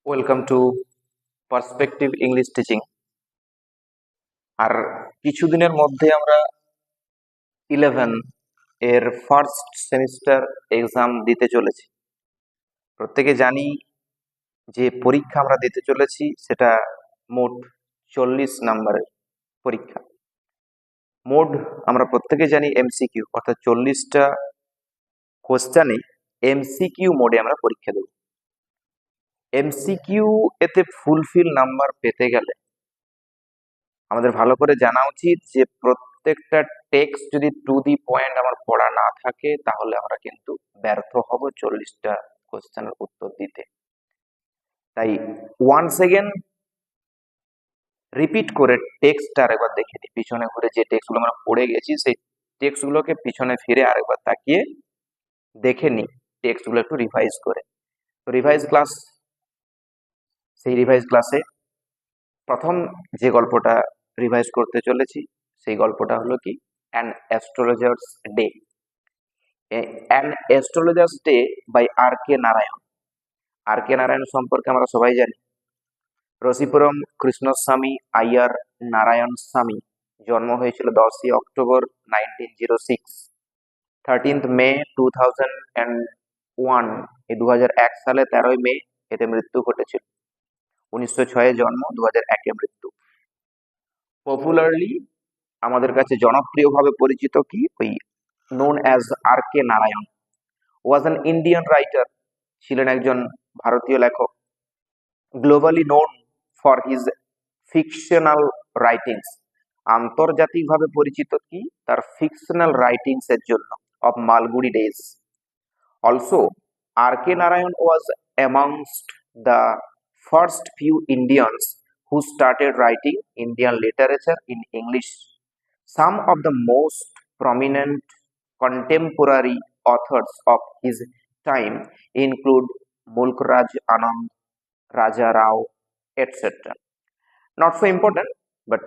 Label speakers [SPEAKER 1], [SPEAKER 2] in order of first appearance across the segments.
[SPEAKER 1] Welcome to perspective English teaching. আর কিছুদিনের মধ্যে আমরা 11 এর ফার্স্ট সেমিস্টার এক্সাম দিতে চলেছি। প্রত্যেকে জানি যে পরীক্ষা আমরা দিতে চলেছি সেটা মোট 40 নম্বরের পরীক্ষা। মোড আমরা প্রত্যেকে জানি এমসিকিউ, অর্থাৎ 40টা কোশ্চেনে এমসিকিউ মোডে আমরা পরীক্ষা দেব। এমসিকিউ এতে ফুলফিল নাম্বার পেতে গেলে আমাদের ভালো করে জানা উচিত যে প্রত্যেকটা টেক্সট যদি টু দি পয়েন্ট আমার পড়া না থাকে তাহলে আমরা কিন্তু ব্যর্থ হব 40টা কোশ্চেনের উত্তর দিতে। তাই ওয়ান্স এগেন রিপিট করে টেক্সটটা আরেকবার দেখে দিই, পিছনে ঘুরে যে টেক্সটগুলো আমরা পড়ে গেছি সেই টেক্সটগুলোকে পিছনে ফিরে আরেকবার তাকিয়ে দেখে নিই, টেক্সটগুলো একটু রিভাইজ করে। তো সেই রিভাইজ ক্লাসে প্রথম যে গল্পটা রিভাইজ করতে চলেছি সেই গল্পটা হলো কি an astrologer's day. An astrologer's day by R K Narayan. R K Narayan সম্পর্কে আমরা সবাই জানি। রসিপুরম কৃষ্ণস্বামী আইয়ার নারায়ণ স্বামী জন্ম হয়েছিল 10ই অক্টোবর 1906। 13th মে 2001 এই 2001 সালে 13ই মে এতে মৃত্যু ঘটেছিল। 1906 জন্ম, 2001 মৃত্যু। পপুলারলি আমাদের কাছে জনপ্রিয়ভাবে পরিচিত কি ওই known as R K Narayan. Was an Indian writer, ছিলেন একজন ভারতীয় লেখক। Globally known for his fictional writings, আন্তর্জাতিকভাবে পরিচিত কি তার ফিকশনাল রাইটিংস এর জন্য, of Malgudi days. Also R K Narayan was amongst the first few Indians who started writing Indian literature in English. Some of the most prominent contemporary authors of his time include Mulk Raj Anand, Raja Rao, etc. Not so important, but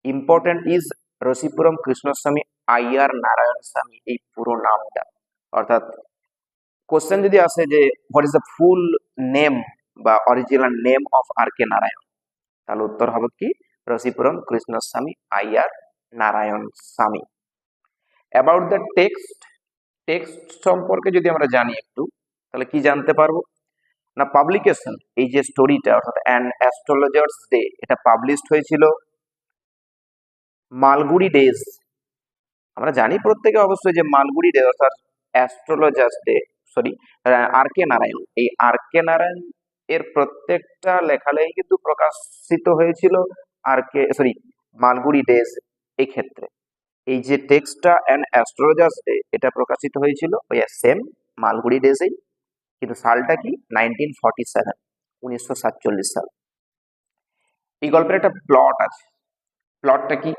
[SPEAKER 1] important is Rasipuram Krishnaswami Iyer Narayan Swami, এই পুরো নামটা। অর্থাৎ question যদি আসে যে what is the full name বা original name of R K Narayan, তাহলে উত্তর হবে কি রসিপুরম কৃষ্ণস্বামী আইয়ার নারায়ণ স্বামী। অ্যাবাউট দ্য টেক্সট সম্পর্কে যদি আমরা জানি একটু, তাহলে কি জানতে পারবো না, পাবলিকেশন, এই যে স্টোরিটা অর্থাৎ অ্যান অ্যাস্ট্রোলজার্স ডে, এটা পাবলিশড হয়েছিল মালগুড়ি ডেজ। আমরা জানি প্রত্যেকে অবশ্যই যে মালগুড়ি ডে অর্থাৎ অ্যাস্ট্রোলজার্স ডে, সরি আর কে নারায়ণ, এই আর কে নারায়ণ এর প্রত্যেকটা লেখালেখি কিন্তু প্রকাশিত হয়েছিল মালগুড়ি ডেজ। এই ক্ষেত্রে এই যে টেক্সটটা অ্যান অ্যাস্ট্রোলজার্স ডে এটা প্রকাশিত হয়েছিল ওই সেম মালগুড়ি ডেজেই, কিন্তু সালটা কি 1947, 1947 সাল। এই গল্পের একটা প্লট আছে। প্লটটা কি?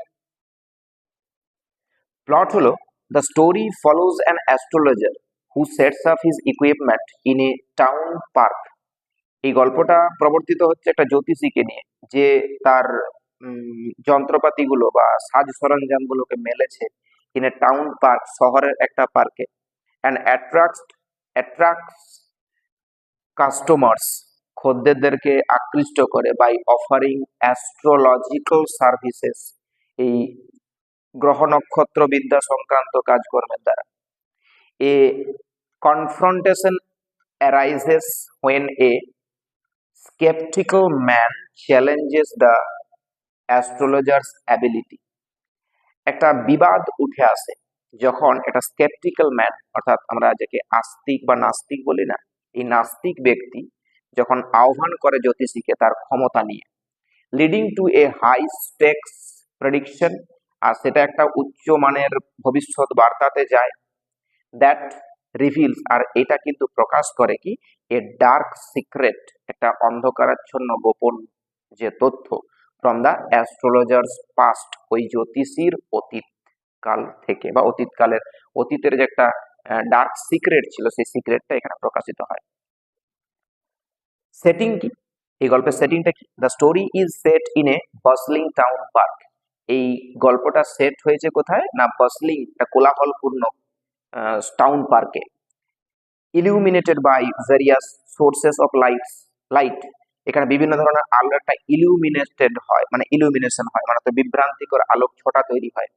[SPEAKER 1] প্লট হলো the story follows an astrologer who sets up his equipment in a town park. এই গল্পটা প্রবর্তিত হচ্ছে একটা জ্যোতিষীকে নিয়ে, যে তার যন্ত্রপাতিগুলো বা সাজ সরঞ্জাম গুলোকে মেলেছে ইন এ টাউন পার্ক, শহরের একটা পার্কে, অ্যান্ড অ্যাট্রাক্টস কাস্টমার্স, খদ্দেরদেরকে আকৃষ্ট করে, বাই অফারিং অ্যাস্ট্রোলজিক্যাল সার্ভিসেস, এই গ্রহ নক্ষত্র বিদ্যা সংক্রান্ত কাজকর্মের দ্বারা। A confrontation arises when a skeptical man challenges the astrologer's ability. একটা বিবাদ উঠে আসে যখন একটা স্কেপটিক্যাল ম্যান, অর্থাৎ আমরা যাকে আস্তিক বা নাস্তিক বলি না, এই নাস্তিক ব্যক্তি যখন আহ্বান করে জ্যোতিষীকে তার ক্ষমতা নিয়ে, leading to a high stakes prediction, আর সেটা একটা উচ্চ মানের ভবিষ্যৎ বার্তাতে যায়। দ্যাট রিভিলস, আর এটা কিন্তু প্রকাশ করে কি এ ডার্ক সিক্রেট, একটা অন্ধকারাচ্ছন্ন গোপন যে তথ্য, ফ্রম দ্য অ্যাস্ট্রোলজার্স পাস্ট, ওই জ্যোতিষীর অতীত কাল থেকে বা অতীতের যে একটা ডার্ক সিক্রেট ছিল সেই সিক্রেটটা এখানে প্রকাশিত হয়। সেটিং কি? এই গল্পের সেটিংটা কি? The story is set in a বাসলিং town park. এই গল্পটা সেট হয়েছে কোথায় না বাসলিং, একটা কোলাহলপূর্ণ টাউন পার্কে। illuminated by various sources of light, এখানে বিভিন্ন ধরনের আলো একটা ইলুমিনেটেড হয়, মানে ইলুমিনেশন হয়, মানে তো বিভ্রান্তিকর আলোক ছটা তৈরি হয়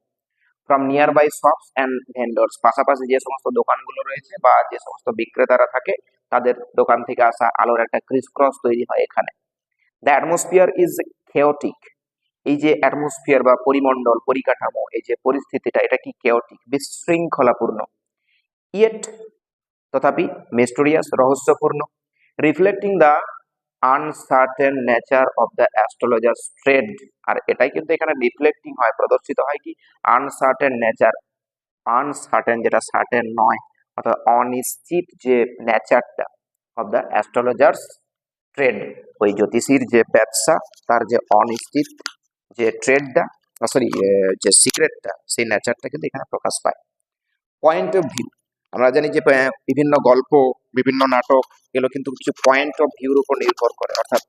[SPEAKER 1] from near by shops and vendors, পাশাপাশি যে সমস্ত দোকানগুলো রয়েছে বা যে সমস্ত বিক্রেতারা থাকে তাদের দোকান থেকে আসা আলোর একটা ক্রিস ক্রস তৈরি হয় এখানে। দ্য অ্যাটমসফিয়ার ইজ খেওটিক, এই যে অ্যাটমসফিয়ার বা পরিমণ্ডল পরিকাঠামো, এই যে পরিস্থিতিটা, এটা কি কেওটিক, বিশৃঙ্খলাপূর্ণ। ইয়েট, তথাপি, মিস্টোরিয়াস, রহস্যপূর্ণ। Reflecting the uncertain nature of the astrologer's trade, আর এটাই কিন্তু এখানে রিফ্লেক্টিং হয়, প্রদর্শিত হয় কি আনসার্টেন নেচার, আনসার্টেন যেটা সার্টেন নয়, অর্থাৎ অনিশ্চিত যে নেচারটা অফ দ্য অ্যাস্ট্রোলজার্স ট্রেড, ওই জ্যোতিষীর যে ব্যবসা তার যে অনিশ্চিত যে ট্রেডটা, সরি যে সিক্রেটটা, সেই নেচারটা কিন্তু এখানে প্রকাশ পায়। পয়েন্ট অফ ভিউ, আমরা জানি যে বিভিন্ন গল্প, বিভিন্ন নাটক, এগুলো কিন্তু কিছু পয়েন্ট অফ ভিউর উপর নির্ভর করে, অর্থাৎ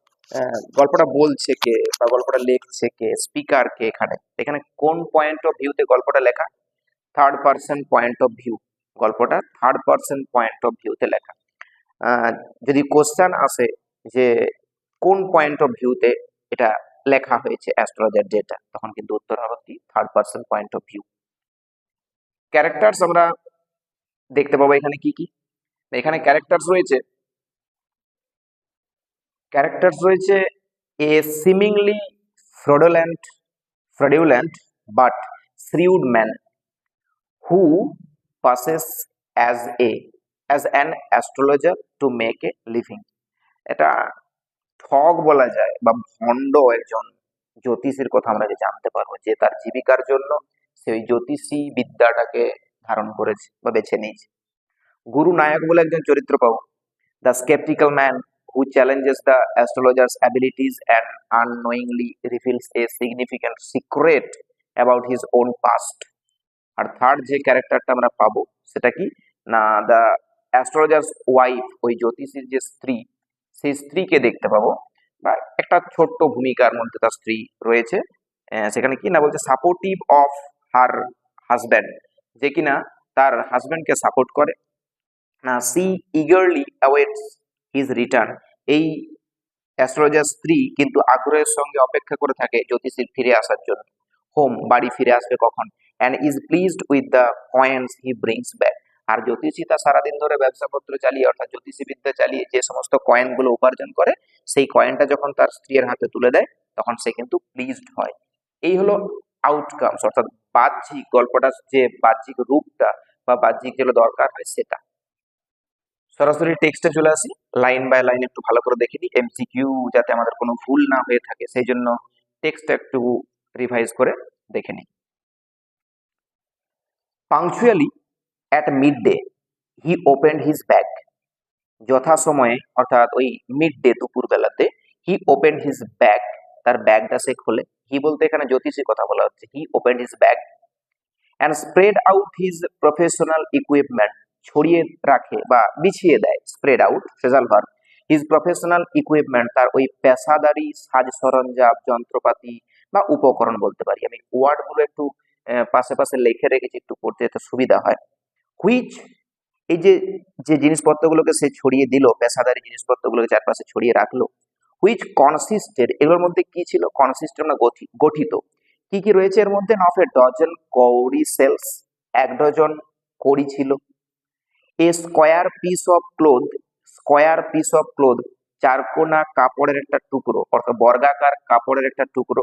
[SPEAKER 1] গল্পটা বলছে কে বা গল্পটা লিখছে কে, স্পিকার কে, এখানে এখানে কোন পয়েন্ট অফ ভিউতে গল্পটা লেখা, third person point of view, গল্পটা থার্ড পার্সন পয়েন্ট অফ ভিউতে লেখা। যদি কোশ্চেন আসে যে কোন পয়েন্ট অফ ভিউতে এটা লেখা হয়েছে অ্যাস্ট্রোলজার ডেটা, তখন কিন্তু উত্তর হবে কি third person point of view. Characters আমরা দেখতে পাবো এখানে কি কি, এখানে ক্যারেক্টার্স রয়েছে এ seemingly fraudulent but shrewd man who passes as an astrologer to make a living, এটা ঠগ বলা যায় বা ভণ্ড একজন জ্যোতিষীর কথা আমরা যে জানতে পারবো, যে তার জীবিকার জন্য সেই জ্যোতিষী বিদ্যাটাকে ধারণ করেছে বা বেছে নিয়েছে। গুরু নায়ক বলে একজন চরিত্র পাবো, the sceptical man who challenges the astrologer's abilities and unknowingly reveals a significant secret about his own past। আর থার্ড যে ক্যারেক্টারটা আমরা পাবো সেটা কি না, দ্য অ্যাস্ট্রোলজার্স ওয়াইফ, ওই জ্যোতিষীর যে স্ত্রী, সেই স্ত্রীকে দেখতে পাবো, বা একটা ছোট্ট ভূমিকার মধ্যে তার স্ত্রী রয়েছে। সেখানে কি না বলছে, সাপোর্টিভ অফ হার হাজব্যান্ড, যে কিনা তার হাজব্যান্ডকে সাপোর্ট করে না। সি ইগারলি অ্যাওয়েটস হিজ রিটার্ন, এই অ্যাস্ট্রোলজার স্ত্রী কিন্তু আগ্রহের সঙ্গে অপেক্ষা করে থাকে জ্যোতিষীর ফিরে আসার জন্য, হোম, বাড়ি ফিরে আসবে কখন, and is pleased with the coins he brings back. আর জ্যোতিষী তা সারাদিন ধরে ব্যবসাপত্র চালিয়ে, অর্থাৎ জ্যোতিষী বিদ্যা চালিয়ে যে সমস্ত কয়েনগুলো উপার্জন করে, সেই কয়েনটা যখন তার স্ত্রীর হাতে তুলে দেয় তখন সে কিন্তু প্লিজড হয়। এই হলো আউটকামস, অর্থাৎ বাহ্যিক গল্পটা যে বাহ্যিক রূপটা বা বাহ্যিক যেগুলো দরকার হয় সেটা। সরাসরি টেক্সটে চলে আসি, লাইন বাই লাইন একটু ভালো করে দেখে নিই, এমসিকিউ যাতে আমাদের কোনো ভুল না হয়ে থাকে, সেই জন্য টেক্সট একটু রিভাইজ করে দেখে নিই। Punctually at mid day he opened his bag, যথাসময়ে অর্থাৎ ওই মিড ডে দুপুর বেলাতে, হি ওপেন্ড হিজ ব্যাগ, তার ব্যাগটা সে খোলে। হি বলতে এখানে জ্যোতিষীর কথা বলা হচ্ছে। হি opened his bag and spread out his professional equipment, ছড়িয়ে রাখে বা বিছিয়ে দেয়, spread out phrasal verb, his professional equipment, তার ওই পেশাদারি সাজ সরঞ্জাম, যন্ত্রপাতি বা উপকরণ বলতে পারি। আমি ওয়ার্ডগুলো একটু পাশে পাশে লিখে রেখেছি, একটু পড়তে এতে সুবিধা হয়। হুইচ, এই যে যে জিনিসপত্রগুলোকে সে ছড়িয়ে দিল, পেশাদারি জিনিসপত্রগুলোকে চারপাশে ছড়িয়ে রাখলো, হুইচ কনসিস্টেড, এগুলোর মধ্যে কি ছিল, কনসিস্টেড মানে গঠিত, কি কি রয়েছে এর মধ্যে, অফ এ ডজন কৌড়ি সেলস, এক ডজন কড়ি ছিল, এ স্কোয়ার পিস অফ ক্লোথ, চারকোনা কাপড়ের একটা টুকরো, অর্থাৎ বর্গাকার কাপড়ের একটা টুকরো,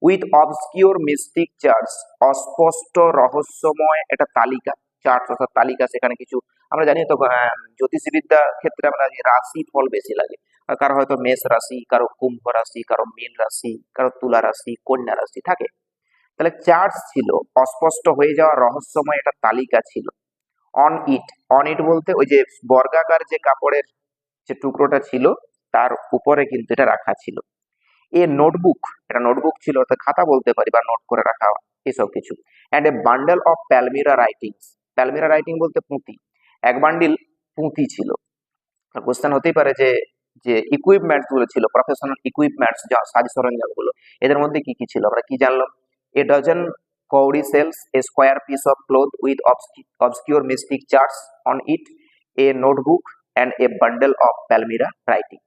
[SPEAKER 1] উইথ অবসকিউর মিস্টিক চার্টস, অস্পষ্ট রহস্যময় একটা তালিকা, চার্ট অর্থাৎ তালিকা, সেখানে কিছু আমরা জানি তো জ্যোতিষবিদ্যা ক্ষেত্রে আমরা রাশি ফল বেশি লাগে, কারো হয়তো মেষ রাশি, কারো কুম্ভ রাশি, কারো মীন রাশি, কারো তুলা রাশি, কন্যা রাশি থাকে। তাহলে চার্টস ছিল, অস্পষ্ট হয়ে যাওয়া রহস্যময় একটা তালিকা ছিল। অন ইট বলতে ওই যে বর্গাকার যে কাপড়ের যে টুকরোটা ছিল তার উপরে কিন্তু এটা রাখা ছিল। এ নোটবুক, এটা নোটবুক ছিল, অর্থাৎ খাতা বলতে পারি বা নোট করে রাখা এসব কিছু। And a bundle of Palmyra writings, Palmyra writing বলতে পুঁতি, এক বান্ডিল পুঁতি ছিল। কোশ্চেন হতেই পারে যে যে ইকুইপমেন্টস গুলো ছিল, প্রফেশনাল ইকুইপমেন্টস, সাজ সরঞ্জাম গুলো, এদের মধ্যে কি কি ছিল আমরা কি জানলাম, এ dozen cowrie cells, a square piece of cloth with obscure mystic charts on it, a notebook and a bundle of Palmyra writing.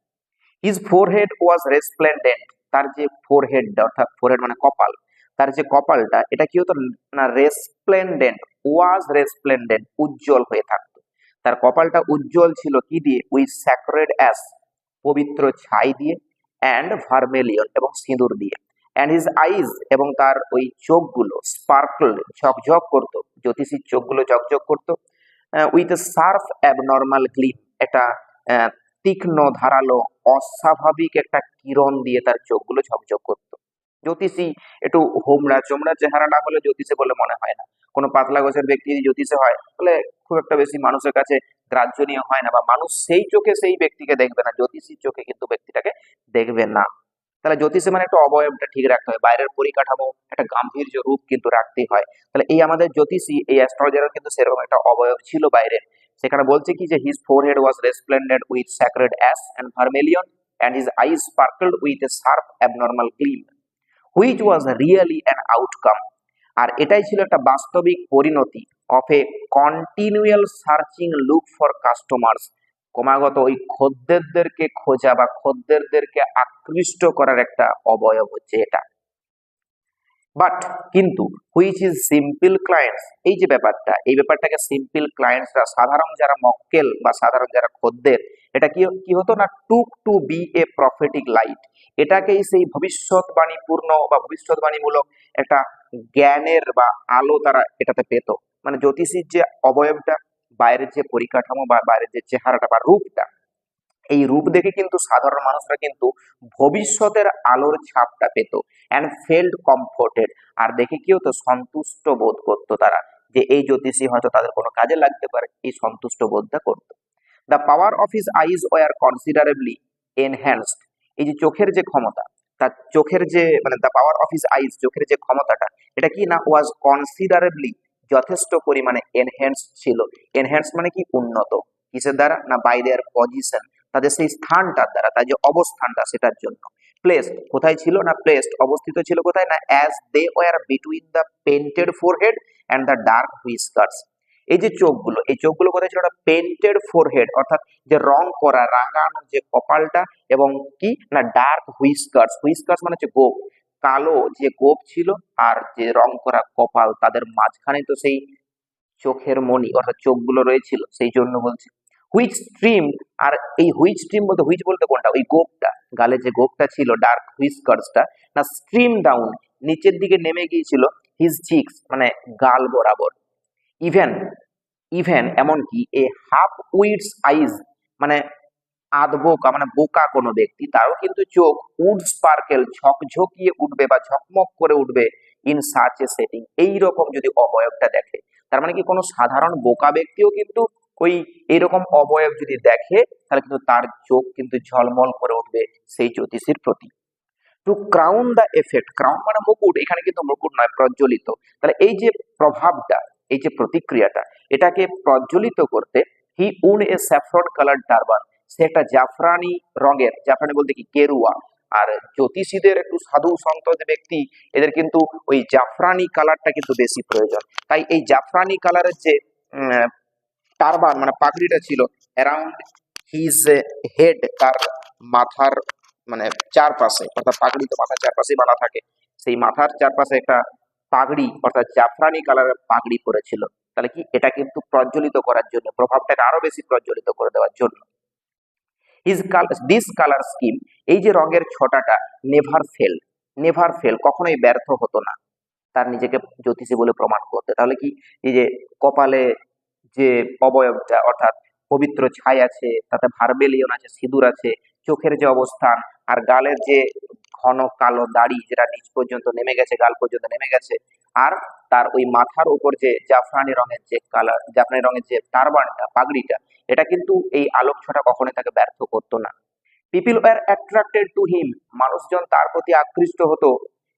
[SPEAKER 1] His forehead was resplendent, তার যে ফোরহেড অর্থাৎ ফোরহেড মানে কপাল, তার যে কপালটা এটা কি হতো না রেসপ্লেন্ডেন্ট, ওয়াজ রেসপ্লেন্ডেন্ট উজ্জ্বল হয়ে থাকতো। তার কপালটা উজ্জ্বল ছিল কি দিয়ে? উইথ স্যাক্রেড অ্যাশ পবিত্র ছাই দিয়ে, অ্যান্ড ভার্মেলিয়ন এবং সিঁদুর দিয়ে, অ্যান্ড হিজ আইজ এবং তার ওই চোখগুলো স্পার্কল ঝকঝক করতো, জ্যোতিষীর চোখগুলো ঝকঝক করতো, with a sharp abnormal Glim, একটা তীক্ষ্ণ ধারালো অস্বাভাবিক একটা কিরণ দিয়ে তার চোখগুলো ঝকঝক করতো। জ্যোতিষী একটু হোমড়া চোমড়া চেহারা না হলে জ্যোতিষী বলে মনে হয় না। কোনো পাতলা গোছের ব্যক্তি যদি জ্যোতিষী হয় তাহলে খুব একটা বেশি মানুষের কাছে গ্রাহ্যনীয় হয় না, বা মানুষ সেই চোখে সেই ব্যক্তিকে দেখবে না, জ্যোতিষীর চোখে কিন্তু ব্যক্তিটাকে দেখবে না। তাহলে জ্যোতিষে মানে একটা অবয়বটা ঠিক রাখতে হয়, বাইরের পরিকাঠামো একটা গাম্ভীর্য রূপ কিন্তু রাখতেই হয়। তাহলে এই আমাদের জ্যোতিষী এই অ্যাস্ট্রোলজারও কিন্তু সেরকম একটা অবয়ব ছিল বাইরে। সেখানে বলছে কি যে his forehead was resplendent with sacred ash and vermilion, and his eyes sparkled with a sharp abnormal gleam, which was really an outcome. আর এটাই ছিল একটা বাস্তবিক পরিণতি of a continual searching look for customers, ক্রমাগত ওই খদ্দেরদেরকে খোঁজা বা খদ্দেরদেরকে আকৃষ্ট করার একটা অবয়ব হচ্ছে এটা। বাট কিন্তু হুইচ ইজ সিম্পল ক্লায়েন্টস, এই যে ব্যাপারটা, এই ব্যাপারটাকে সিম্পল ক্লায়েন্টসরা, সাধারণ যারা মক্কেল বা সাধারণ যারা খদ্দের, এটা কি কি হতো না টুক two B A prophetic light, এটাকেই সেই ভবিষ্যৎবাণী পূর্ণ বা ভবিষ্যৎবাণীমূলক একটা জ্ঞানের বা আলো তারা এটাতে পেত। মানে জ্যোতিষীর যে অবয়বটা, বাইরের যে পরিকাঠামো বা বাইরের যে চেহারাটা বা রূপটা, এই রূপ দেখে কিন্তু সাধারণ মানুষরা কিন্তু ভবিষ্যতের আলোর ছাপটা পেত, অ্যান্ড ফেল্ড কমফোর্টেড, আর দেখে কি হতো সন্তুষ্ট বোধ করতো তারা, যে এই জ্যোতিষী হয়তো তাদের কোনো কাজে লাগতে পারে, এই সন্তুষ্ট বোধটা করতো। The power of his eyes were considerably enhanced, এই যে চোখের যে ক্ষমতা, তার চোখের যে মানে the power of his eyes, চোখের যে ক্ষমতাটা, এটা কি না ওয়াজ কনসিডারেবলি যথেষ্ট পরিমাণে এনহ্যান্স ছিল। এনহ্যান্স মানে কি উন্নত, কিসের দ্বারা না বাই দেয়ার পজিশন, তাদের সেই স্থানটার দ্বারা, তার যে অবস্থানটা সেটার জন্য। প্লেসড কোথায় ছিল না প্লেসড অবস্থিত ছিল কোথায় না as they were between the painted forehead and the dark whiskers, এই যে চোখগুলো, এই চোখগুলো কোথায় ছিল না পেন্টেড ফোরহেড অর্থাৎ যে রং করা রাঙানো যে কপালটা, এবং কি না ডার্ক হুইস্কার্স, হুইস্কার্স মানে হচ্ছে গোপ, কালো যে গোপ ছিল আর যে রং করা কপাল, তাদের মাঝখানে তো সেই চোখের মণি অর্থাৎ চোখগুলো রয়েছিল, সেই জন্য বলছি হুইচ স্ট্রিম। আর এই হুইচ স্ট্রিম বলতে, হুইচ বলতে কোনটা, ওই গোপটা, গালে যে গোপটা ছিল ডার্ক হুইস্কার্সটা না স্ট্রিম ডাউন নিচের দিকে নেমে গিয়েছিল, হিজ চিক্স মানে গাল বরাবর, ইভেন ইভেন এমনকি এ হাফ উইটস আইজ মানে আধবোকা মানে বোকা কোনো ব্যক্তি তারও কিন্তু চোখ উড স্পার্কেল ঝকঝকিয়ে উঠবে বা ঝকমক করে উঠবে ইন সাচ এ সেটিং, এইরকম যদি অবয়বটা দেখে। তার মানে কি কোনো সাধারণ বোকা ব্যক্তিও কিন্তু ওই এইরকম অবয়ব যদি দেখে তাহলে কিন্তু তার চোখ কিন্তু ঝলমল করে উঠবে সেই জ্যোতিষীর প্রতি। To crown the effect, crown মানে মুকুট, এখানে কিন্তু মুকুট নয় প্রজ্বলিত, তাহলে এই যে প্রভাবটা, এই যে প্রতিক্রিয়াটা, এটাকে প্রজ্বলিত করতে হি উন এ স্যাফরন কালার টারবান, সে একটা জাফরানি রঙের, জাফরানি বলতে কি গেরুয়া, আর জ্যোতিষীদের একটু সাধু সন্ত যে ব্যক্তি এদের কিন্তু ওই জাফরানি কালারটা কিন্তু বেশি প্রয়োজন, তাই এই জাফরানি কালারের যে টারবান মানে পাগড়িটা ছিল অ্যারাউন্ড হিজ হেড, তার মাথার মানে চারপাশে, অর্থাৎ পাগড়ি তো মাথার চারপাশেই বাঁধা থাকে, সেই মাথার চারপাশে একটা পাগড়ি অর্থাৎ জাফরানি কালারের পাগড়ি পরেছিল। তাহলে কি এটা কিন্তু প্রজ্বলিত করার জন্য, প্রভাবটাকে আরো বেশি প্রজ্বলিত করে দেওয়ার জন্য। হিজ দিস কালার স্কিম, এই যে রঙের ছটাটা নেভার ফেল কখনোই ব্যর্থ হতো না, তার নিজেকে জ্যোতিষী বলে প্রমাণ করতে। তাহলে কি এই যে কপালে যে অবয়বটা অর্থাৎ পবিত্র ছাই আছে, তাতে ভার্বেলিয়ন আছে, সিঁদুর আছে, চোখের যে অবস্থান, আর গালের যে ঘন কালো দাড়ি যেটা নিচ পর্যন্ত নেমে গেছে, গাল পর্যন্ত নেমে গেছে, আর তার ওই মাথার উপর যে জাফরানি রঙের যে কালার, জাফরানি রঙের যে টারবানটা পাগড়িটা, এটা কিন্তু এই আলোক ছটা কখনোই তাকে ব্যর্থ করতো না। People were attracted to him, মানুষজন তার প্রতি আকৃষ্ট হতো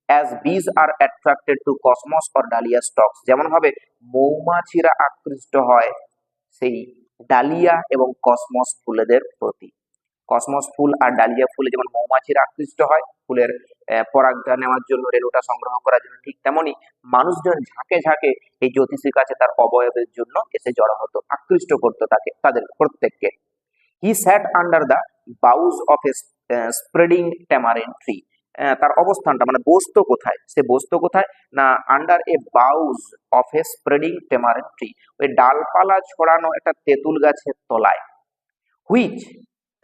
[SPEAKER 1] অ্যাজ বিজ আর attracted to cosmos or dahlia stocks, যেমন ভাবে মৌমাছিরা আকৃষ্ট হয় সেই ডালিয়া এবং কসমস ফুলেদের প্রতি। কসমস ফুল আর ডালিয়া ফুলে যেমন মৌমাছিরা আকৃষ্ট হয় ফুলের পরাগটা নেওয়ার জন্য, রেণুটা সংগ্রহ করার জন্য, ঠিক তেমনি মানুষজন ঝাঁকে ঝাঁকে এই জ্যোতিষীর কাছে তার অবয়বের জন্য এসে জড়ো হতো, আকৃষ্ট করতো তাকে, তাদের প্রত্যেককে। He sat under the boughs of a spreading tamarind tree. তার অবস্থানটা মানে বসতো কোথায়, সে বসতো কোথায় না under a boughs of a spreading tamarind tree, ওই ডালপালা ছড়ানো একটা তেঁতুল গাছের তলায়। হুইচ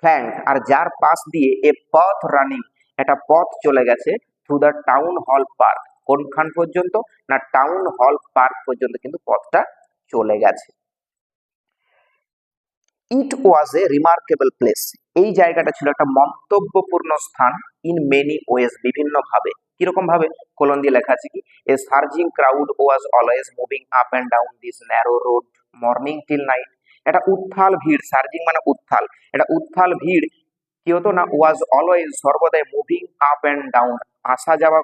[SPEAKER 1] ফ্ল্যাঙ্ক, আর যার পাশ দিয়ে এ পথ রানিং, একটা পথ চলে গেছে through the town hall park, কোনখান পর্যন্ত না টাউন হল পার্ক পর্যন্ত কিন্তু পথটা চলে গেছে। ইট ওয়াজ এ রিমার্কেবল প্লেস, এই জায়গাটা ছিল একটা মন্তব্যপূর্ণ স্থান। ইন মেনি ওয়েজ, বিভিন্ন ভাবে। কিরকম ভাবে, কোলন দিয়ে লেখা আছে কি, a surging crowd was always moving up and down this narrow road morning till night. এটা উত্থাল ভিড়, সার্জিং মানে উত্থাল, এটা উত্থাল ভিড় কি হতো না ওয়াজ অলওয়েজ, সর্বদাই মুভিং আপ অ্যান্ড ডাউন, আসা যাওয়া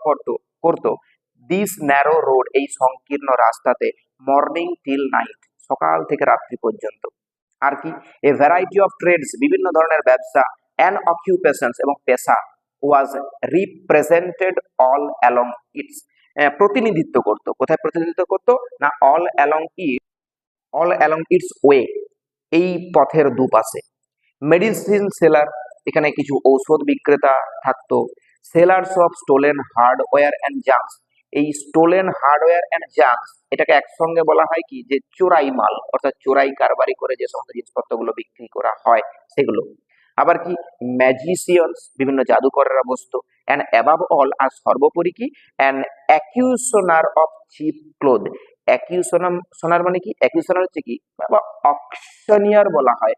[SPEAKER 1] করতো দিস ন্যারো রোড, এই সংকীর্ণ রাস্তাতে, মর্নিং টিল নাইট, সকাল থেকে রাত্রি পর্যন্ত। আর কি, এ ভ্যারাইটি অফ ট্রেডস, বিভিন্ন ধরনের ব্যবসা, অ্যান্ড অকিউপেশনস, এবং পেশা, ওয়াজ রিপ্রেজেন্টেড অল অ্যালং ইটস, প্রতিনিধিত্ব করতো। কোথায় প্রতিনিধিত্ব করতো না অল অ্যালং ইটস ওয়ে, এই পথের দুপাশে। মেডিসিন সেলার, এখানে কিছু ঔষধ বিক্রেতা থাকতো। Sellers of stolen hardware and junks, এই স্টোলেন হার্ডওয়্যার অ্যান্ড জাঙ্কস এটাকে একসঙ্গে বলা হয় কি, যে চোরাই মাল, অর্থাৎ চোরাই কারবারি করে যে সমস্ত জিনিসপত্রগুলো বিক্রি করা হয় সেগুলো। আবার কি, ম্যাজিশিয়ানস, বিভিন্ন জাদুকরেরা বসতো। অ্যান্ড অ্যাবাভ অল, আর সর্বোপরি কি, অ্যান অ্যাকিউশনার অফ চিপ ক্লোথ। অ্যাকিউশনার মানে কি, অ্যাকিউশনার হচ্ছে কি, বা অকশনিয়ার বলা হয়,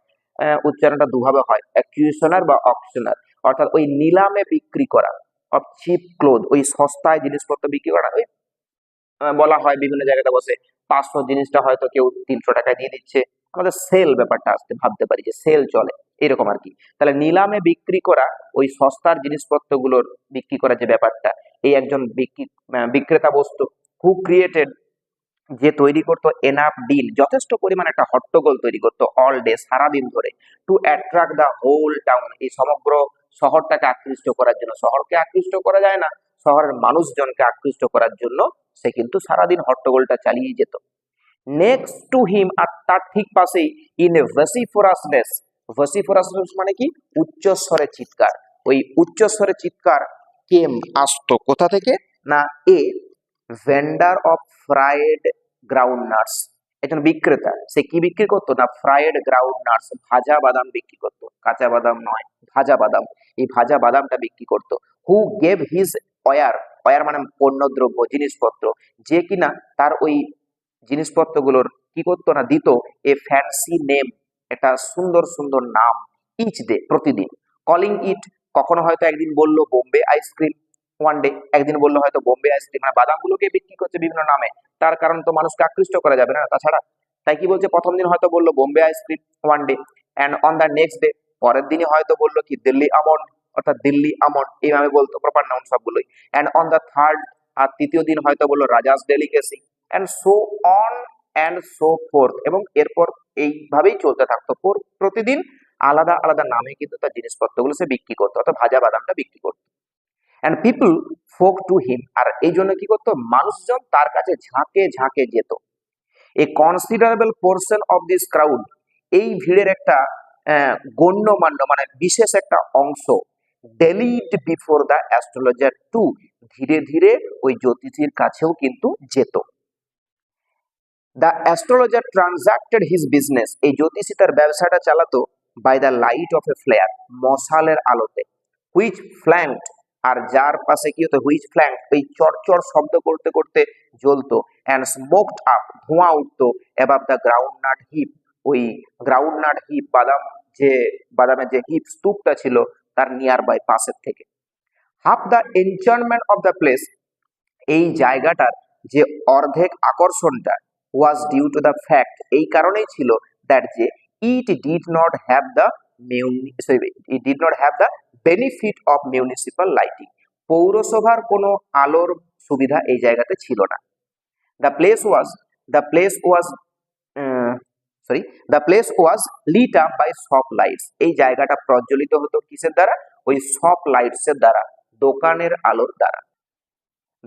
[SPEAKER 1] উচ্চারণটা দুভাবে হয়, অ্যাকিউশনার বা অকশনার, অর্থাৎ ওই নিলামে বিক্রি করা, অফ চিপ ক্লোথ, ওই সস্তায় জিনিসপত্র বিক্রি করা। ওই বলা হয় বিভিন্ন জায়গাতে বসে 500 জিনিসটা হয়তো কেউ 300 টাকায় দিয়ে দিচ্ছে, আমাদের সেল ব্যাপারটা আসতে ভাবতে পারি যে সেল চলে এরকম আর কি। তাহলে নিলামে বিক্রি করা ওই সস্তার জিনিসপত্রগুলোর বিক্রি করা যে ব্যাপারটা, এই একজন বিক্রেতা বস্তু, হু ক্রিয়েটেড, যে তৈরি করতো এনাফ ডিল, যথেষ্ট পরিমাণ একটা হট্টগোল তৈরি করতো অল ডে, সারাদিন ধরে, to attract the whole town, এই সমগ্র শহরটাকে আকৃষ্ট করার জন্য। শহরকে আকৃষ্ট করা যায় না, শহরের মানুষজনকে আকৃষ্ট করার জন্য সে কিন্তু সারাদিন হট্টগোলটা চালিয়ে যেত। নেক্সট টু হিম, আর তার ঠিক পাশেই, ইন এ ভেসিফোরাসনেস, ভেসিফোরাসনেস মানে কি, উচ্চস্বরে চিৎকার, ওই উচ্চস্বরে চিৎকার কেম আসতো কোথা থেকে না a vendor of fried ground nuts, একজন বিক্রেতা, সে কি বিক্রি করতো না ফ্রাইড গ্রাউন্ড নাটস, ভাজা বাদাম বিক্রি করতো, কাঁচা বাদাম নয়, ভাজা বাদাম, এই ভাজা বাদামটা বিক্রি করতো। Who gave his ware, ware মানে পণ্যদ্রব্য, জিনিসপত্র, যে কিনা তার ওই জিনিসপত্রগুলোর কি করতো না দিত এ ফ্যান্সি নেম, একটা সুন্দর সুন্দর নাম, ইচ ডে, প্রতিদিন। কলিং ইট, কখনো হয়তো একদিন বললো বোম্বে আইসক্রিম, ওয়ান ডে, একদিন বললো হয়তো বোম্বে আইসক্রিম, মানে বাদামগুলোকে বিক্রি করছে বিভিন্ন নামে, তার কারণ তো মানুষকে আকৃষ্ট করা যাবে না তাছাড়া, তাই কি বলছে, প্রথম দিন হয়তো বললো Bombay ice cream, one day, and on the next day, পরের দিনই হয়তো বললো কি দিল্লি আমন্ড, অর্থাৎ দিল্লি আমন্ড, এইভাবে বলতো, প্রপার নাউন সবগুলোই। অ্যান্ড অন দ্য থার্ড, আর তৃতীয় দিন হয়তো বললো Raja's delicacy, and so on and so forth, এবং এরপর এইভাবেই চলতে থাকতো, প্রতিদিন আলাদা আলাদা নামে কিন্তু তার জিনিসপত্রগুলো সে বিক্রি করতো, অর্থাৎ ভাজা বাদামটা বিক্রি করতো। And people flock to him, আর এই জন্য কি করতো, মানুষজন তার কাছে ঝাঁকে ঝাঁকে যেত। A considerable portion of this crowd, এই ভিড়ের একটা গণ্যমান্য মানে বিশেষ একটা অংশ, dallied before the astrologer too, ধীরে ধীরে ওই জ্যোতিষীর কাছেও কিন্তু যেত। The astrologer transacted his business, এই জ্যোতিষী তার ব্যবসাটা চালাতো by the light of a flare, মশালের আলোতে। হুইচ ফ্ল্যাঙ্কড, আর যার পাশে কি হতো, হুইচ ফ্ল্যাঙ্ক, ওই চড়চড় শব্দ করতে করতে জ্বলতো, অ্যান্ড স্মোকড আপ, ধোঁয়া উঠতো, above the groundnut heap, ওই গ্রাউন্ড নাট হিপ, বাদামের যে হিপ স্তূপটা ছিল তার নিয়ার বাই, পাশের থেকে। Half the enchantment of the place, এই জায়গাটার যে অর্ধেক আকর্ষণটা, was due to the fact, এই কারণেই ছিল দ্যাট যে it did not have the benefit of municipal lighting, পৌরসভার কোনো আলোর সুবিধা এই জায়গাতে ছিল না। The place was the place was the place was lit up by soft lights, এই জায়গাটা প্রজ্বলিত হতো কিসের দ্বারা, ওই সফট লাইটস এর দ্বারা, দোকানের আলোর দ্বারা।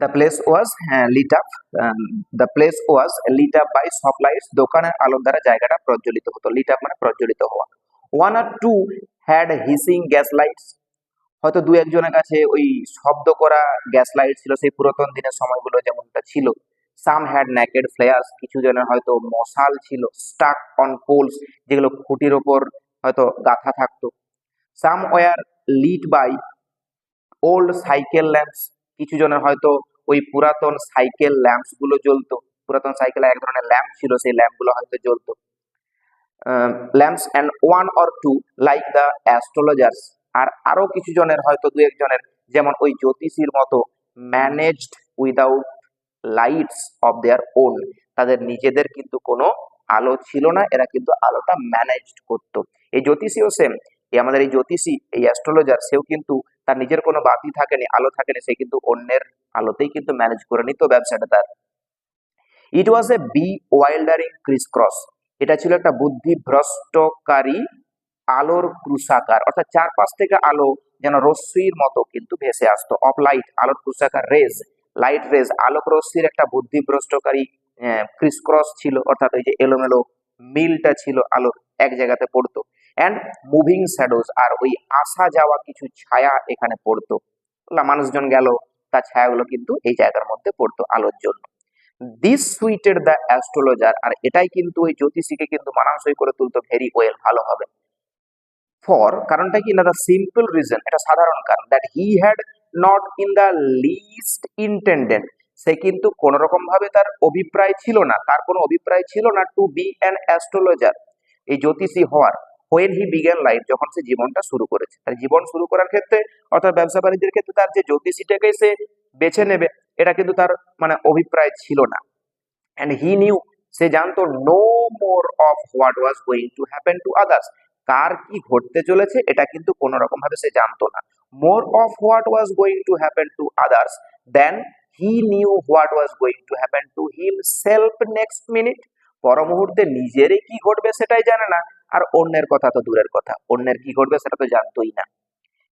[SPEAKER 1] The place was lit up by soft lights, দোকানের আলোর দ্বারা জায়গাটা প্রজ্বলিত হতো, লিট আপ মানে প্রজ্বলিত হওয়া। One or two had hissing gas lights, হয়তো দু একজনের কাছে ওই শব্দ করা গ্যাস লাইট ছিল সেই পুরাতন দিনের সময়গুলো যেমনটা ছিল। সাম হ্যাড নেকেড ফ্লেয়ার্স, কিছু জনের হয়তো মশাল ছিল। স্টাক অন পোলস, যেগুলো খুঁটির ওপর হয়তো গাঁথা থাকতো। Some were lit by old cycle lamps, কিছু জনের হয়তো ওই পুরাতন সাইকেল ল্যাম্পস গুলো জ্বলতো। পুরাতন সাইকেলে এক ধরনের ল্যাম্প ছিল, সেই ল্যাম্প গুলো হয়তো জ্বলতো। Lamps and one or two like the astrologer's, আর আরো কিছু জনের হয়তো দু একজনের যেমন ওই জ্যোতিষীর মতো managed without lights of their own, তাদের নিজেদের কিন্তু কোনো আলো ছিল না, এরা কিন্তু আলোটা ম্যানেজড করতো। এই জ্যোতিষীও সেম, এই আমাদের এই জ্যোতিষী এই অ্যাস্ট্রোলজার সেও কিন্তু তার নিজের কোনো বাতি থাকেনি, আলো থাকেনি, সে কিন্তু অন্যের আলোতেই কিন্তু ম্যানেজ করে নিত ব্যবসাটা তার। ইট ওয়াজ এ বি ওয়াইল্ডারিং ক্রিস ক্রস, এটা ছিল একটা বুদ্ধিভ্রষ্টকারী আলোর ক্রুশাকার, অর্থাৎ চারপাশ থেকে আলো যেন রশ্মির মতো কিন্তু ভেসে আসতো। অফ লাইট, আলোর ক্রুশাকার। রেজ, লাইট রেজ, আলোক রশ্মির একটা বুদ্ধিভ্রষ্টকারী ক্রিস ক্রস ছিল, অর্থাৎ ওই যে এলোমেলো মিলটা ছিল আলোর, এক জায়গাতে পড়তো। অ্যান্ড মুভিং শ্যাডোজ, আর ওই আসা যাওয়া কিছু ছায়া এখানে পড়তো। মানুষজন গেল, তার ছায়াগুলো কিন্তু এই জায়গার মধ্যে পড়তো আলোর জন্য। দিস সুইটেড দ্য অ্যাস্ট্রোলজার, আর এটাই কিন্তু ওই জ্যোতিষীকে কিন্তু মানানসই করে তুলতো ভেরি ওয়েল, ভালোভাবে। ফর, কারণটা কি না, দ্য সিম্পল রিজন, এটা সাধারণ কারণ, that he had not in the list intended, সে কিন্তু কোন রকম ভাবে তার অভিপ্রায় ছিল না, তার কোনো অভিপ্রায় ছিল না টু বি অ্যান অ্যাস্ট্রোলজার, এই জ্যোতিষী হওয়ার। হোয়েন হি বিগ্যান লাইফ, যখন সে জীবনটা শুরু করেছে, তার জীবন শুরু করার ক্ষেত্রে অর্থাৎ ব্যবসা বাণিজ্যের ক্ষেত্রে তার যে জ্যোতিষীটাকে সে বেছে নেবে, এটা কিন্তু তার মানে অভিপ্রায় ছিল না। অ্যান্ড হি নিউ, সে জানতো no more of what was going to happen to others, কার কি ঘটতে চলেছে এটা কিন্তু কোনো রকম ভাবে সে জানতো না। More of what was going to happen to others than he knew what was going to happen to himself next minute, পর মুহূর্তে নিজেরই কি ঘটবে সেটাই জানে না, আর অন্যের কথা তো দূরের কথা, অন্যের কি ঘটবে সেটা তো জানতোই না।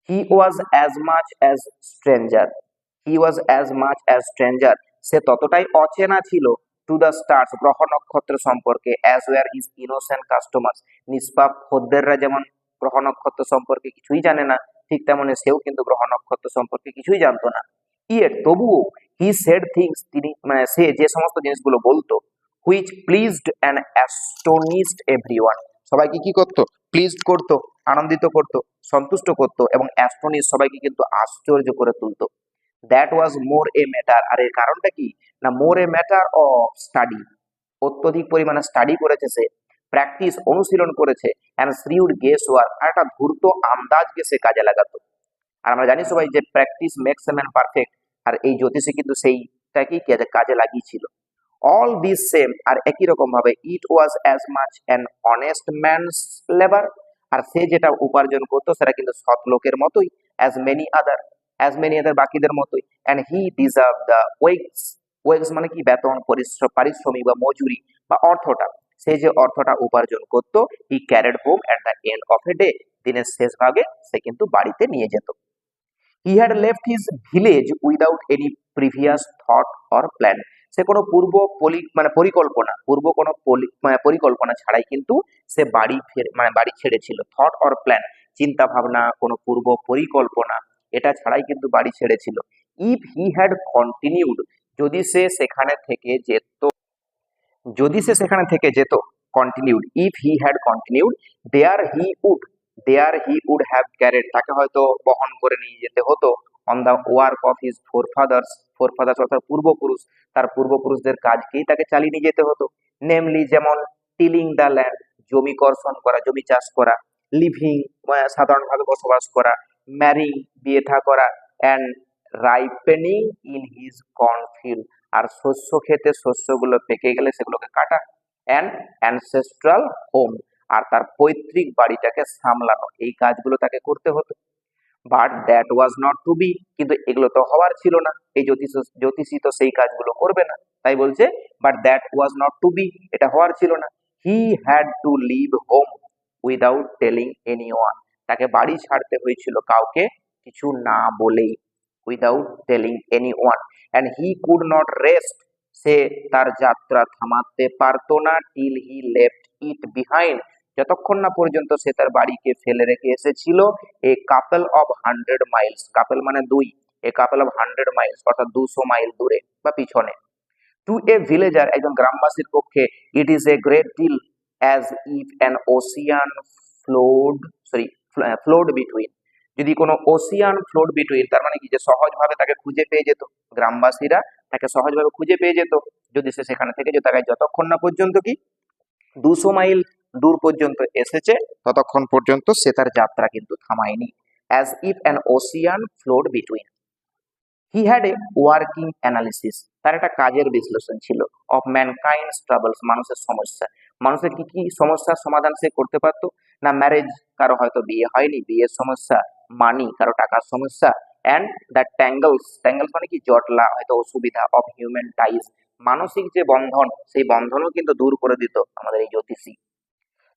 [SPEAKER 1] He was as much as stranger, he was as much as stranger, সে ততটাই অচেনা ছিল টু দ্য স্টার্স, গ্রহ নক্ষত্র সম্পর্কে, as were his innocent customers, নিষ্পাপ খদ্দেররা যেমন গ্রহ নক্ষত্র সম্পর্কে কিছুই জানে না, ঠিক তেমনি সেও কিন্তু গ্রহ নক্ষত্র সম্পর্কে কিছুই জানতো না। ইয়েট, তবুও, হি সেড থিংস, তিনি মানে সে যে সমস্ত জিনিসগুলো বলতো, হুইচ প্লিজড অ্যান্ড অ্যাস্টোনিশড এভরিওয়ান, সবাইকে কি করতো, প্লিজড করতো, আনন্দিত করতো, সন্তুষ্ট করতো, এবং অ্যাস্ট্রনিশ, সবাইকে কিন্তু আশ্চর্য করে তুলতো। That was more a matter, আর এর কারণটা কি না, মোর এ ম্যাটার অফ স্টাডি, অত্যধিক পরিমাণে স্টাডি করেছে সে, প্র্যাকটিস অনুশীলন করেছে, অ্যান্ড শ্রিউড গেস ওয়ার্ক, আর একটা ধূর্ত আন্দাজকে সে কাজে লাগাতো। আর আমরা জানি সবাই যে practice makes a man perfect, আর এই জ্যোতিষী কিন্তু সেইটাকেই কাজে লাগিয়েছিল। অল দিস সেম, আর একই রকম ভাবে, it was as much an honest man's labour, আর সে যেটা উপার্জন করতো সেটা কিন্তু সৎ লোকের মতোই, অ্যাজ মেনি আদার বাকিদের মতোই। অ্যান্ড হি ডিজার্ভ দ্য ওয়েগস, ওয়েগস মানে কি, বেতন, পারিশ্রমিক বা মজুরি বা অর্থটা, সে যে অর্থটা উপার্জন করতো, he carried home at the end of a day, দিনের শেষ ভাগে সে কিন্তু বাড়িতে নিয়ে যেত। He had left his village without any previous thought or plan, সে কোনো পূর্ব কোনো পরিকল্পনা ছাড়াই কিন্তু সে বাড়ি ছেড়েছিল। থট অর প্ল্যান, চিন্তা ভাবনা, কোনো পূর্ব পরিকল্পনা, এটা ছাড়াই কিন্তু বাড়ি ছেড়েছিল। ইফ হি হ্যাড কন্টিনিউড, যদি সে সেখানে থেকে যেত, continued, if he had continued, there he would have carried, তাকে হয়তো বহন করে নিয়ে যেতে হতো, on the work of his forefathers অর্থাৎ পূর্বপুরুষ, তার পূর্বপুরুষদের কাজকেই তাকে চালিয়ে নিয়ে যেতে হতো। নেমলি, যেমন টিলিং দ্য ল্যান্ড, জমি কর্ষণ করা, জমি চাষ করা, লিভিং সাধারণভাবে বসবাস করা, ম্যারিং বিয়ে থা করা, অ্যান্ড রাইপেনিং ইন হিজ কর্নফিল্ড, আর শস্য ক্ষেতে শস্যগুলো পেকে গেলে সেগুলোকে কাটা, অ্যান্ড অ্যানসেস্ট্রাল হোম, আর তার পৈতৃক বাড়িটাকে সামলানো, এই কাজগুলো তাকে করতে হতো। But that was not to be, কিন্তু এগুলো তো হওয়ার ছিল না, এই জ্যোতিষী তো সেই কাজগুলো করবে না, তাই বলছে but that was not to be, এটা হওয়ার ছিল না। He had to leave home without telling anyone, তাকে বাড়ি ছাড়তে হয়েছিল কাউকে কিছু না বলেই, without telling anyone. And he could not rest, সে তার যাত্রা থামাতে পারতো না, till he left it behind, যতক্ষণ না পর্যন্ত সে তার বাড়িকে ফেলে রেখে এসেছিল এ কাপল অফ 100 মাইলস, কাপল মানে দুই, এ কাপল অফ 100 মাইলস অর্থাৎ 200 মাইল দূরে বা পিছনে। টু এ ভিলেজার, একজন গ্রামবাসীর পক্ষে, it is a great deal as if an ocean flowed flowed between, যদি কোনো ওসিয়ান ফ্লোড বিটুইন, তার মানে কি যে সহজভাবে তাকে খুঁজে পেয়ে যেত, গ্রামবাসীরা তাকে সহজভাবে খুঁজে পেয়ে যেত যদি সে সেখানে থেকে যেত, তাকে যতক্ষণ না পর্যন্ত কি 200 মাইল দূর পর্যন্ত এসেছে ততক্ষণ পর্যন্ত সে তার যাত্রা কিন্তু থামায়নি। As if an ocean flowed between, he had a working analysis, তার একটা কাজের বিশ্লেষণ ছিল, অফ ম্যানকাইন্ডস ট্রাবলস, মানুষের সমস্যা, মানুষের কি কি সমস্যার সমাধান সে করতে পারতো না, ম্যারেজ, কারো হয়তো বিয়ে হয়নি, বিয়ের সমস্যা, মানি, কারো টাকার সমস্যা, অ্যান্ড দ্য ট্যাঙ্গলস, ট্যাঙ্গলস মানে কি জটলা, হয়তো অসুবিধা, অফ হিউম্যান টাইজ, মানসিক যে বন্ধন, সেই বন্ধনও কিন্তু দূর করে দিত আমাদের এই জ্যোতিষী।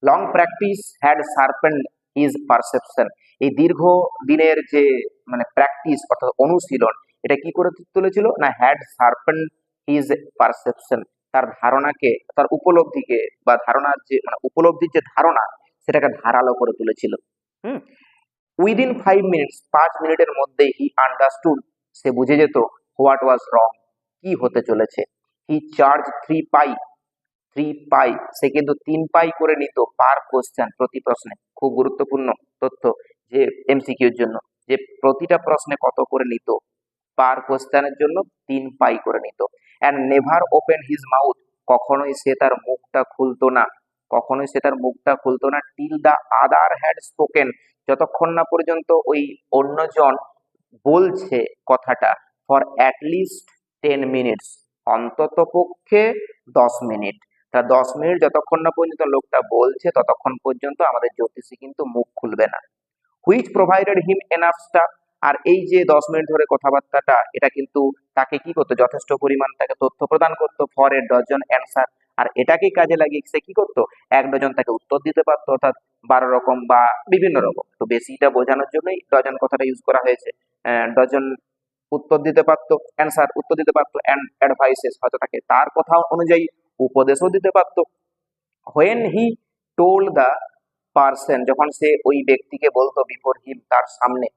[SPEAKER 1] Long practice had sharpened his perception, এই দীর্ঘ দিনের যে মানে প্র্যাকটিস অর্থাৎ অনুশীলন, এটা কি করে তুলেছিল না, হ্যাড শার্পেন্ড হিজ পারসেপশন, তার ধারণাকে, তার উপলব্ধিকে বা ধারণার যে মানে উপলব্ধির যে ধারণা সেটাকে ধারালো করে তুলেছিল। হুম, উইদিন 5 মিনিটস, 5 মিনিটের মধ্যেই হি আন্ডারস্টুড, সে বুঝে যেত, হোয়াট ওয়াজ রং, কি হতে চলেছে। হি চার্জ 3 পাই, 3 পাই, সে কিন্তু 3 পাই করে নিত পার কোশ্চেন, প্রতি প্রশ্নে, খুব গুরুত্বপূর্ণ তথ্য যে এমসিকিউর জন্য, যে প্রতিটা প্রশ্নে কত করে নিত, পার কোশ্চেনের জন্য 3 পাই করে নিত। And never open his mouth, কখনোই সে তার মুখটা খুলতো না, কখনোই সে তার মুখটা খুলতো না, till the other had spoken, যতক্ষণ না পর্যন্ত ওই অন্যজন বলছে কথাটা, ফর অ্যাটলিস্ট 10 মিনিটস, অন্তত পক্ষে 10 মিনিট, তা 10 মিনিট যতক্ষণ না পর্যন্ত লোকটা বলছে ততক্ষণ পর্যন্ত আমাদের জ্যোতিষী কিন্তু মুখ খুলবে না। Which provided him enough stuff, আর এই যে 10 মিনিট ধরে কথাবার্তাটা, এটা কিন্তু তাকে কি করতো, যথেষ্ট পরিমাণ তাকে তথ্য প্রদান করতো, ফর এ ডজন অ্যান্সার, আর এটাকে কাজে লাগিয়ে সে কি করতো, 1 ডজন তাকে উত্তর দিতে পারতো, অর্থাৎ 12 রকম বা বিভিন্ন রকম, তো বেশিটা বোঝানোর জন্যই ডজন কথাটা ইউজ করা হয়েছে। ডজন উত্তর দিতে পারতো, অ্যান্সার উত্তর দিতে পারতো, অ্যান্ড অ্যাডভাইসেস, হয়তো তাকে তার কথা অনুযায়ী উপদেশও দিতে পারতো। When he told the person, যখন সে ওই ব্যক্তিকে বলতো, বিফোর হিম, তার সামনে,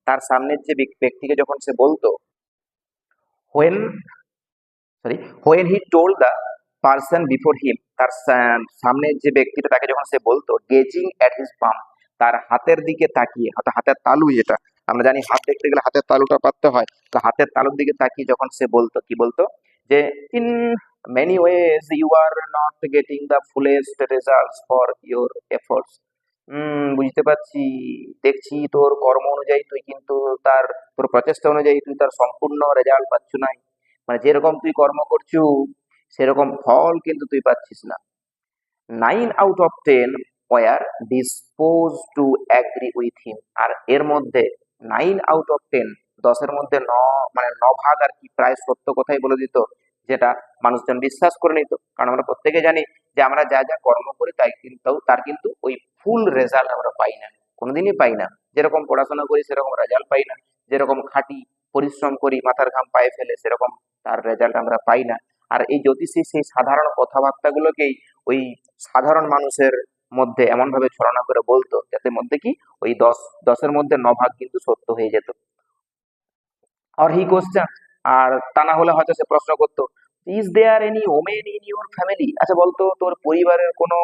[SPEAKER 1] তার সামনের যে ব্যক্তিকে যখন সে বলতো, when sorry when he told the person before him, তার সামনের যে ব্যক্তিটা তাকে যখন সে বলতো, গেজিং অ্যাট হিজ পাম, তার হাতের দিকে তাকিয়ে, হয়তো হাতের তালু, যেটা আমরা জানি হাত দেখতে গেলে হাতের তালুটা পাততে হয়, তো হাতের তালুর দিকে তাকিয়ে যখন সে বলতো, কি বলতো, যে in many ways you are not getting the fullest results for your efforts, বুঝতে পারছি, দেখছি তোর কর্ম অনুযায়ী তুই কিন্তু তোর প্রচেষ্টা অনুযায়ী তুই তার সম্পূর্ণ রেজাল্ট পাচ্ছ না, মানে যেরকম তুই কর্ম করছু সেরকম ফল কিন্তু তুই পাচ্ছিস না। 9 out of 10 were disposed to agree with him, আর এর মধ্যে 9 আউট অফ 10, 10-এর মধ্যে মানে 9 ভাগ আর কি প্রায় সত্য কথাই বলে দিত, যেটা মানুষজন বিশ্বাস করে নিত, কারণ আমরা প্রত্যেকে জানি যে আমরা যা যা কর্ম করি তার কিন্তু ওই ফুল রেজাল্ট আমরা পাই না, কোনোদিনই পাই না, যেরকম পড়াশোনা করি সেরকম রেজাল্ট পাই না, যেরকম খাটি পরিশ্রম করি মাথার ঘাম পায়ে ফেলে সেরকম তার রেজাল্ট আমরা পাই না। আর এই জ্যোতিষী সেই সাধারণ কথাবার্তাগুলোকেই ওই সাধারণ মানুষের মধ্যে এমন ভাবে ছলনা করে বলতো যাতে মধ্যে কি ওই 10-10-এর মধ্যে 9 ভাগ কিন্তু সত্য হয়ে যেত। আর হি কোশ্চেন, আর তা না হলে হয়তো সে প্রশ্ন করতো, is there any women in your family, আচ্ছা বলতো তোর পরিবারের কোনো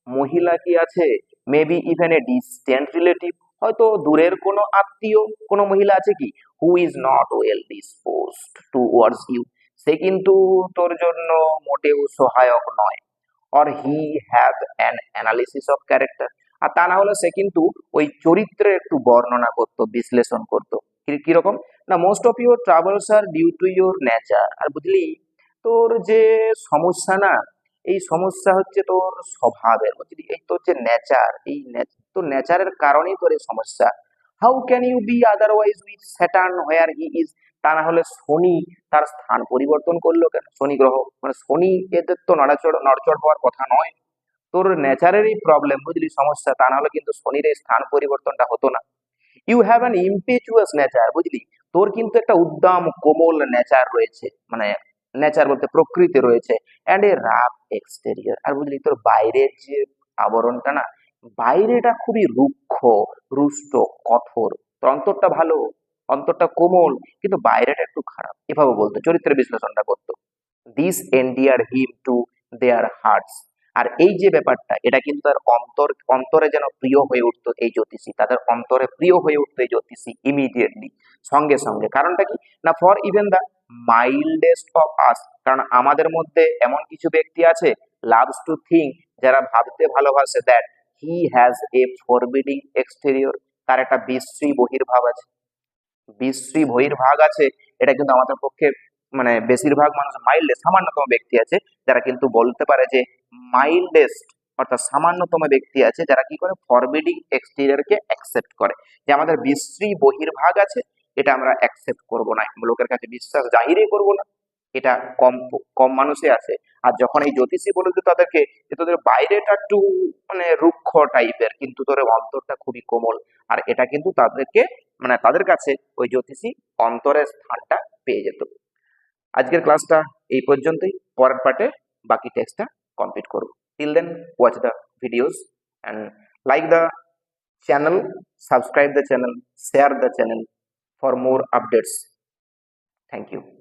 [SPEAKER 1] মহিলা কি আছে, maybe even a distant relative, হয়তো দূরের কোনো আত্মীয় কোনো মহিলা আছে কি, who is not well disposed towards you, সে কিন্তু তোর জন্য মোটেও সহায়ক নয়, or he have an analysis of character, আর তা না হলে সে কিন্তু ওই চরিত্রের একটু বর্ণনা করতো, বিশ্লেষণ করতো, কিরকম না, most of your travels are due to your nature, আর বুঝলি তোর যে সমস্যা না, এই সমস্যা হচ্ছে তোর স্বভাবের, বুঝলি, এই তোর যে নেচার, এই তোর নেচারের কারণেই তোর এই সমস্যা। How can you be otherwise with Saturn where he is, তা না হলে শনি তার স্থান পরিবর্তন করলো কেন, শনি গ্রহ মানে শনি, এদের তো নড়চড় হওয়ার কথা নয়, তোর নেচারেরই প্রবলেম, বুঝলি, সমস্যা, তা না হলে কিন্তু শনির এই স্থান পরিবর্তনটা হতো না। ইউ হ্যাভ অ্যান ইম্পেচুয়াস নেচার, বুঝলি, তোর কিন্তু একটা উদ্দাম কোমল নেচার রয়েছে, মানে নেচার বলতে প্রকৃতি রয়েছে, অ্যান্ড এ রাফ এক্সটেরিয়র, আর বুঝলি তোর বাইরের যে আবরণটা না, বাইরেটা খুবই রুক্ষ, রুষ্ট, কঠোর, তো অন্তরটা ভালো, অন্তরটা কোমল, কিন্তু বাইরেটা একটু খারাপ, এভাবে বলতো, চরিত্রের বিশ্লেষণটা করতো। This endeared him to their hearts. আর এই যে ব্যাপারটা, এটা কিন্তু তার অন্তরে যেন প্রিয় হয়ে উঠতো এই জ্যোতিষী, তাদের অন্তরে প্রিয় হয়ে উঠতো এই জ্যোতিষী ইমিডিয়েটলি, সঙ্গে সঙ্গে। কারণটা কি না, for even the mildest of us, কারণ আমাদের মধ্যে এমন কিছু ব্যক্তি আছে, লাভস টু থিঙ্ক, যারা ভাবতে ভালোবাসে, that he has a forbidding exterior, তার একটা বিশ্রী বহির্ভাব আছে, বিশ্রী বহির্ভাগ আছে। এটা কিন্তু আমাদের পক্ষে মানে বেশিরভাগ মানুষ মাইল্ডেস্ট, সামান্যতম ব্যক্তি আছে যারা কিন্তু বলতে পারে যে মাইল্ডেস্ট, অর্থাৎ সামান্যতম ব্যক্তি আছে যারা কি করে, ফরবিডিং এক্সটেরিয়রকে অ্যাকসেপ্ট করে, যে আমাদের বিশ্রী বহির্ভাগ আছে, এটা আমরা অ্যাকসেপ্ট করব না, লোকের কাছে বিশ্বাস জাহিরই করব না, এটা কম কম মানুষে আছে। আর যখন এই জ্যোতিষী বলে যে তাদেরকে, যে তোদের বাইরেটা একটু মানে রুক্ষ টাইপের, কিন্তু তোর অন্তরটা খুবই কোমল, আর এটা কিন্তু তাদেরকে মানে তাদের কাছে ওই জ্যোতিষী অন্তরের স্থানটা পেয়ে যেত। আজকের ক্লাসটা এই পর্যন্তই, পরের পার্টে বাকি টেক্সটটা কমপ্লিট করব। Till then, watch the videos and like the channel, subscribe the channel, share the channel for more updates. Thank you.